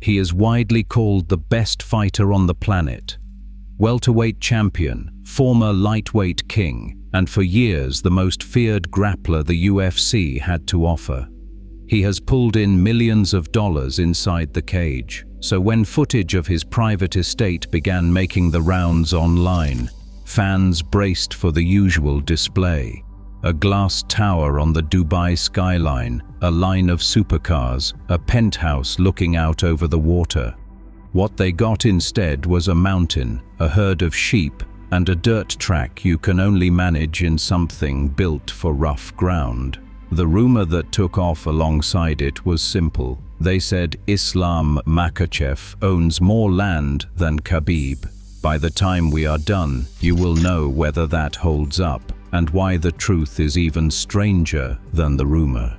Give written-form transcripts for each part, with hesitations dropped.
He is widely called the best fighter on the planet. Welterweight champion, former lightweight king, and for years the most feared grappler the UFC had to offer. He has pulled in millions of dollars inside the cage, so when footage of his private estate began making the rounds online, fans braced for the usual display. A glass tower on the Dubai skyline, a line of supercars, a penthouse looking out over the water. What they got instead was a mountain, a herd of sheep, and a dirt track you can only manage in something built for rough ground. The rumor that took off alongside it was simple. They said Islam Makhachev owns more land than Khabib. By the time we are done, you will know whether that holds up, and why the truth is even stranger than the rumor.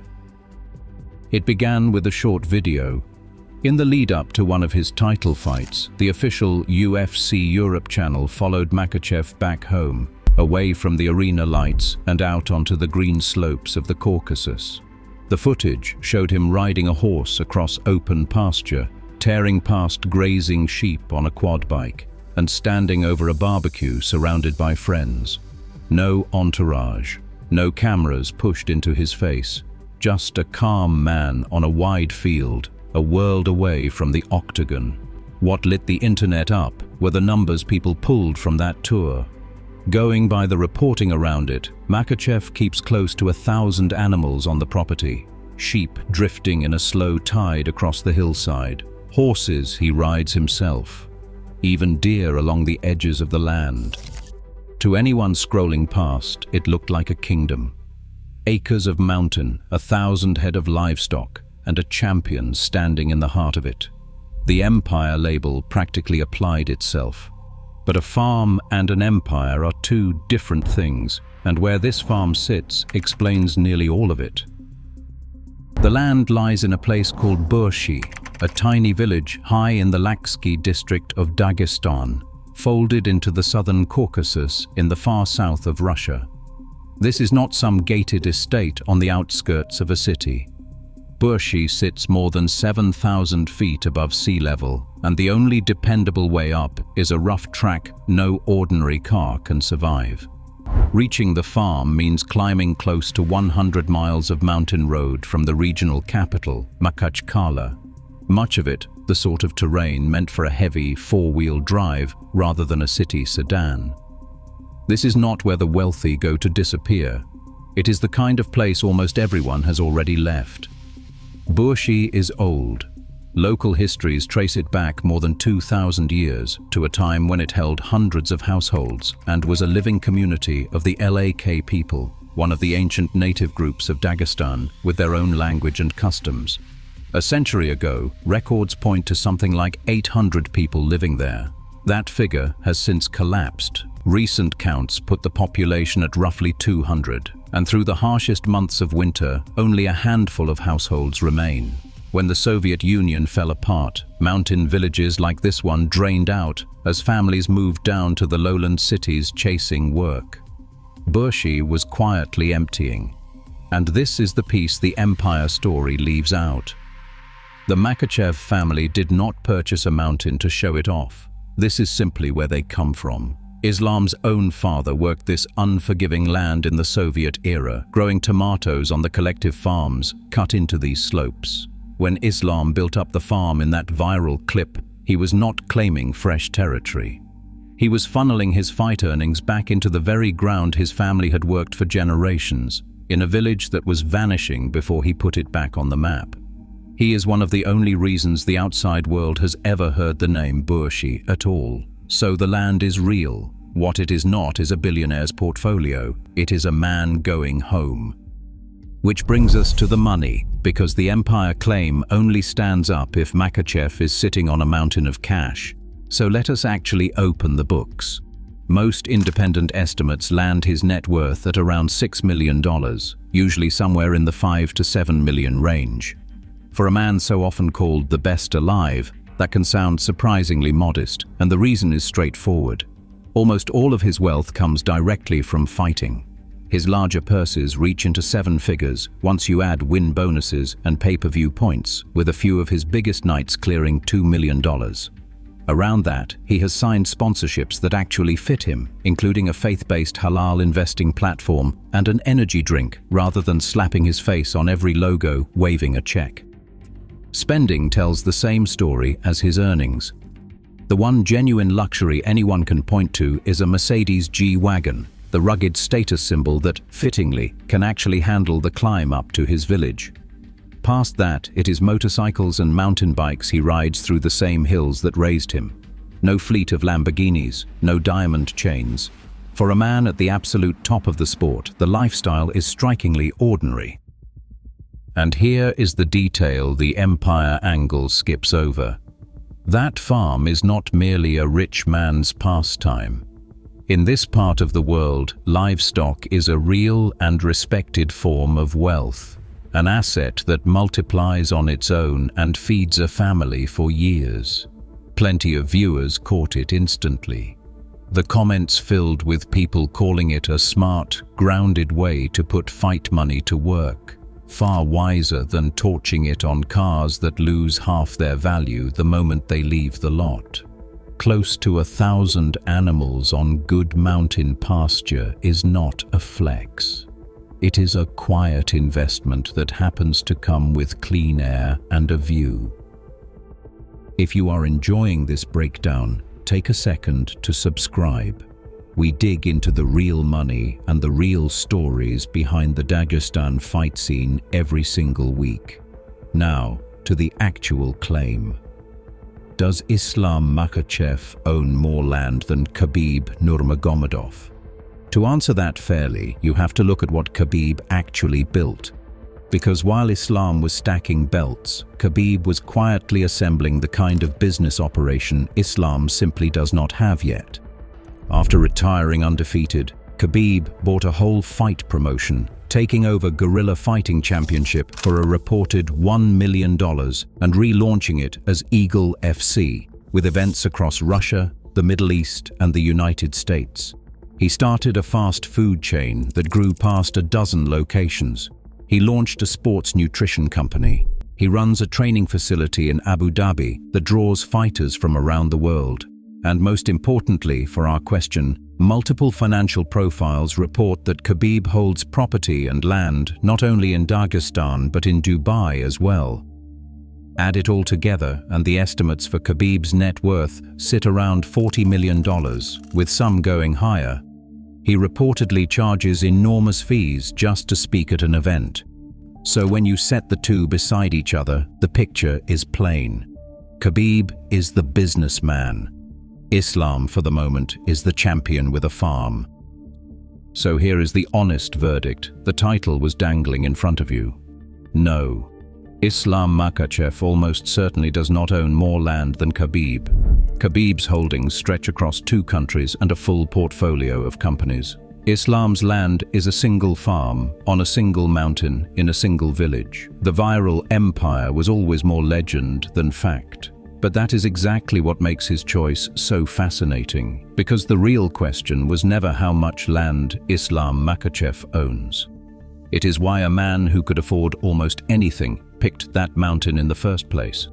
It began with a short video. In the lead-up to one of his title fights, the official UFC Europe channel followed Makhachev back home, away from the arena lights and out onto the green slopes of the Caucasus. The footage showed him riding a horse across open pasture, tearing past grazing sheep on a quad bike, and standing over a barbecue surrounded by friends. No entourage, no cameras pushed into his face, just a calm man on a wide field, a world away from the octagon. What lit the internet up were the numbers people pulled from that tour. Going by the reporting around it, Makhachev keeps close to 1,000 animals on the property. Sheep drifting in a slow tide across the hillside. Horses he rides himself. Even deer along the edges of the land. To anyone scrolling past, it looked like a kingdom. Acres of mountain, 1,000 head of livestock, and a champion standing in the heart of it. The empire label practically applied itself. But a farm and an empire are two different things, and where this farm sits explains nearly all of it. The land lies in a place called Burshi, a tiny village high in the Laksky district of Dagestan, folded into the southern Caucasus in the far south of Russia. This is not some gated estate on the outskirts of a city. Burshi sits more than 7,000 feet above sea level, and the only dependable way up is a rough track no ordinary car can survive. Reaching the farm means climbing close to 100 miles of mountain road from the regional capital, Makhachev. Much of it the sort of terrain meant for a heavy four-wheel drive rather than a city sedan. This is not where the wealthy go to disappear. It is the kind of place almost everyone has already left. Burshi is old. Local histories trace it back more than 2,000 years to a time when it held hundreds of households and was a living community of the Lak people, one of the ancient native groups of Dagestan with their own language and customs. A century ago, records point to something like 800 people living there. That figure has since collapsed. Recent counts put the population at roughly 200, and through the harshest months of winter, only a handful of households remain. When the Soviet Union fell apart, mountain villages like this one drained out as families moved down to the lowland cities chasing work. Burshi was quietly emptying. And this is the piece the empire story leaves out. The Makhachev family did not purchase a mountain to show it off. This is simply where they come from. Islam's own father worked this unforgiving land in the Soviet era, growing tomatoes on the collective farms cut into these slopes. When Islam built up the farm in that viral clip, he was not claiming fresh territory. He was funneling his fight earnings back into the very ground his family had worked for generations, in a village that was vanishing before he put it back on the map. He is one of the only reasons the outside world has ever heard the name Burshi at all. So the land is real. What it is not is a billionaire's portfolio. It is a man going home. Which brings us to the money, because the empire claim only stands up if Makhachev is sitting on a mountain of cash. So let us actually open the books. Most independent estimates land his net worth at around $6 million, usually somewhere in the 5 to 7 million range. For a man so often called the best alive, that can sound surprisingly modest, and the reason is straightforward. Almost all of his wealth comes directly from fighting. His larger purses reach into 7 figures once you add win bonuses and pay-per-view points, with a few of his biggest nights clearing $2 million. Around that, he has signed sponsorships that actually fit him, including a faith-based halal investing platform and an energy drink, rather than slapping his face on every logo waving a check. Spending tells the same story as his earnings. The one genuine luxury anyone can point to is a Mercedes G-Wagon, the rugged status symbol that, fittingly, can actually handle the climb up to his village. Past that, it is motorcycles and mountain bikes he rides through the same hills that raised him. No fleet of Lamborghinis, no diamond chains. For a man at the absolute top of the sport, the lifestyle is strikingly ordinary. And here is the detail the empire angle skips over. That farm is not merely a rich man's pastime. In this part of the world, livestock is a real and respected form of wealth. An asset that multiplies on its own and feeds a family for years. Plenty of viewers caught it instantly. The comments filled with people calling it a smart, grounded way to put fight money to work, far wiser than torching it on cars that lose half their value the moment they leave the lot. Close to 1,000 animals on good mountain pasture is not a flex. It is a quiet investment that happens to come with clean air and a view. If you are enjoying this breakdown, take a second to subscribe. We dig into the real money and the real stories behind the Dagestan fight scene every single week. Now, to the actual claim. Does Islam Makhachev own more land than Khabib Nurmagomedov? To answer that fairly, you have to look at what Khabib actually built. Because while Islam was stacking belts, Khabib was quietly assembling the kind of business operation Islam simply does not have yet. After retiring undefeated, Khabib bought a whole fight promotion, taking over Guerrilla Fighting Championship for a reported $1 million and relaunching it as Eagle FC, with events across Russia, the Middle East, and the United States. He started a fast food chain that grew past a dozen locations. He launched a sports nutrition company. He runs a training facility in Abu Dhabi that draws fighters from around the world. And most importantly for our question, multiple financial profiles report that Khabib holds property and land not only in Dagestan but in Dubai as well. Add it all together and the estimates for Khabib's net worth sit around $40 million, with some going higher. He reportedly charges enormous fees just to speak at an event. So when you set the two beside each other, the picture is plain. Khabib is the businessman. Islam, for the moment, is the champion with a farm. So here is the honest verdict. The title was dangling in front of you. No. Islam Makhachev almost certainly does not own more land than Khabib. Khabib's holdings stretch across 2 countries and a full portfolio of companies. Islam's land is a single farm, on a single mountain, in a single village. The viral empire was always more legend than fact. But that is exactly what makes his choice so fascinating, because the real question was never how much land Islam Makhachev owns. It is why a man who could afford almost anything picked that mountain in the first place.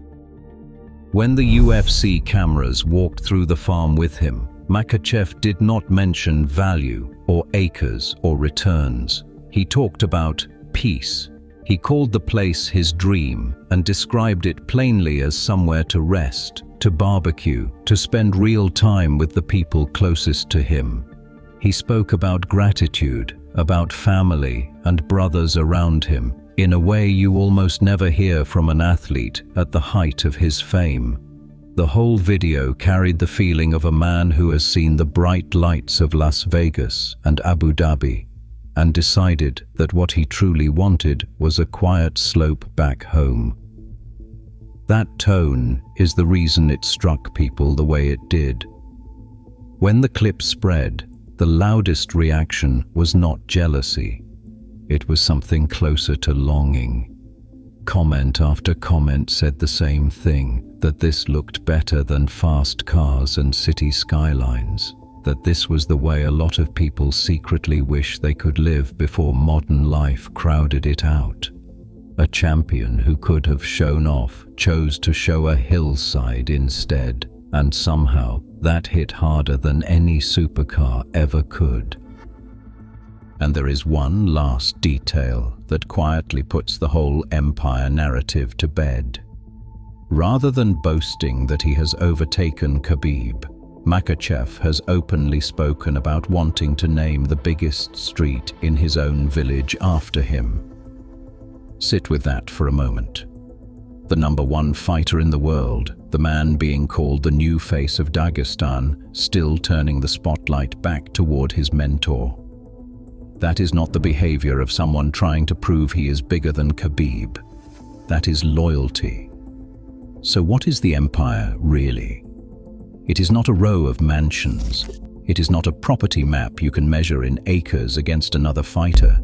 When the UFC cameras walked through the farm with him, Makhachev did not mention value or acres or returns. He talked about peace. He called the place his dream and described it plainly as somewhere to rest, to barbecue, to spend real time with the people closest to him. He spoke about gratitude, about family and brothers around him, in a way you almost never hear from an athlete at the height of his fame. The whole video carried the feeling of a man who has seen the bright lights of Las Vegas and Abu Dhabi, and decided that what he truly wanted was a quiet slope back home. That tone is the reason it struck people the way it did. When the clip spread, the loudest reaction was not jealousy. It was something closer to longing. Comment after comment said the same thing, that this looked better than fast cars and city skylines. that this was the way a lot of people secretly wish they could live before modern life crowded it out. A champion who could have shown off chose to show a hillside instead, and somehow that hit harder than any supercar ever could. And there is one last detail that quietly puts the whole empire narrative to bed. Rather than boasting that he has overtaken Khabib, Makhachev has openly spoken about wanting to name the biggest street in his own village after him. Sit with that for a moment. The #1 fighter in the world, the man being called the new face of Dagestan, still turning the spotlight back toward his mentor. That is not the behavior of someone trying to prove he is bigger than Khabib. That is loyalty. So what is the empire really? It is not a row of mansions. It is not a property map you can measure in acres against another fighter.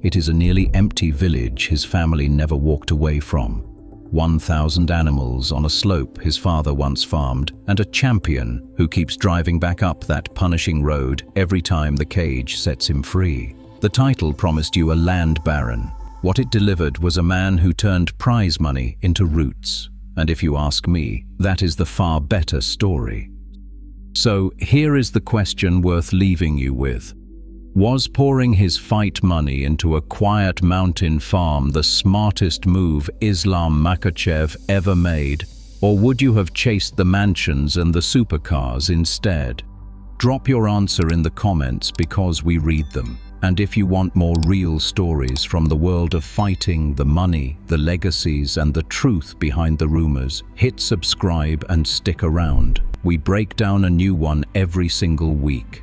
It is a nearly empty village his family never walked away from. 1,000 animals on a slope his father once farmed, and a champion who keeps driving back up that punishing road every time the cage sets him free. The title promised you a land baron. What it delivered was a man who turned prize money into roots. And if you ask me, that is the far better story. So here is the question worth leaving you with. Was pouring his fight money into a quiet mountain farm the smartest move Islam Makhachev ever made? Or would you have chased the mansions and the supercars instead? Drop your answer in the comments because we read them. And if you want more real stories from the world of fighting, the money, the legacies, and the truth behind the rumors, hit subscribe and stick around. We break down a new one every single week.